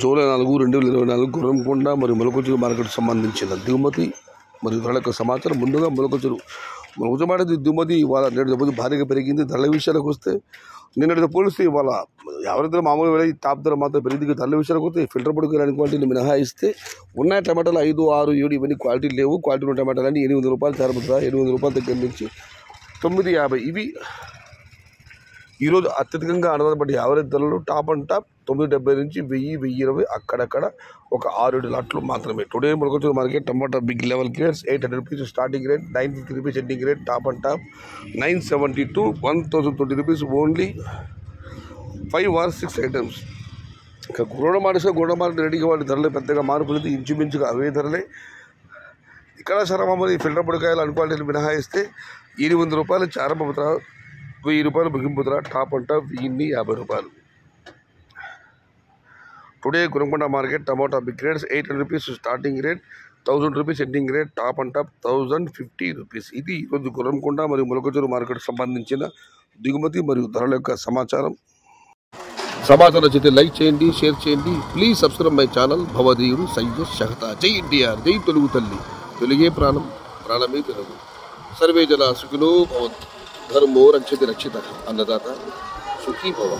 July 4, 2024 Gurramkonda మరియు మొలకచెరువు market సంబంధించిన దిగుమతి మరియు ధరల యొక్క సమాచారం. ముందుగా మొలకచెరువు మాట దిగుమతి ఇవాళ నేడు భారీగా పెరిగింది. ధరల విషయాలకు వస్తే నిన్నటితో పోలిస్తే ఇవాళ ఎవరైతే మామూలు వేళ టాప్ ధర మాత్రం పెరిగింది. ధరల విషయాలకు వస్తే ఫిల్టర్ పొడికి రాని క్వాలిటీని మినహాయిస్తే ఉన్న టమాటాలు 5, 6, 7 ఇవన్నీ క్వాలిటీ లేవు. క్వాలిటీ ఉన్న టమాటాలు అన్నీ ₹800 చేరబోతున్నా. ₹800 దగ్గర నుంచి 950 ఇవి ఈరోజు అత్యధికంగా ఆధారపడి యావరేజ్ ధరలు టాప్ అండ్ టాప్ 970 నుంచి 1000, 1020 అక్కడక్కడ ఒక 6-7 లాట్లు మాత్రమే. Today Molakacheruvu market tomato big level grades ₹800 starting rate, ₹950 ending rate, top and top ₹970 to ₹1020 only 5 or 6 items. ఇంకా గూడమార్కెట్ రెడీగా వాటి ధరలు పెద్దగా మార్పు లేదు, ఇంచుమించుగా అవే ధరలే. ఇక్కడ సరమామూలు ఫిల్టర్ పొడికాయలు అనుక్వాలిటీలు మినహాయిస్తే ₹800 చారపత్ర, ₹1000 ముగింపు ధర, top and top ₹1050. Today Gurramkonda market tomato big rates ₹800 starting rate, ₹1000 ending rate, top and top ₹1050. ఇది ఈరోజు గురంకొండ మరియు మొలకచెరువు మార్కెట్ సంబంధించిన దిగుమతి మరియు ధరల యొక్క సమాచారం నచ్చితే లైక్ చేయండి, షేర్ చేయండి. Please subscribe my channel. భవదీయుడు సయ్యద్ షహతా. జై ఎన్టీఆర్, జై తెలుగు తల్లి. తెలుగే ప్రాణం, ప్రాణమే తెలుగు. సర్వే జన సుఖినో భవంతు. ధర్మో రక్షతి రక్షిత. అన్నదాత సుఖీ భవ.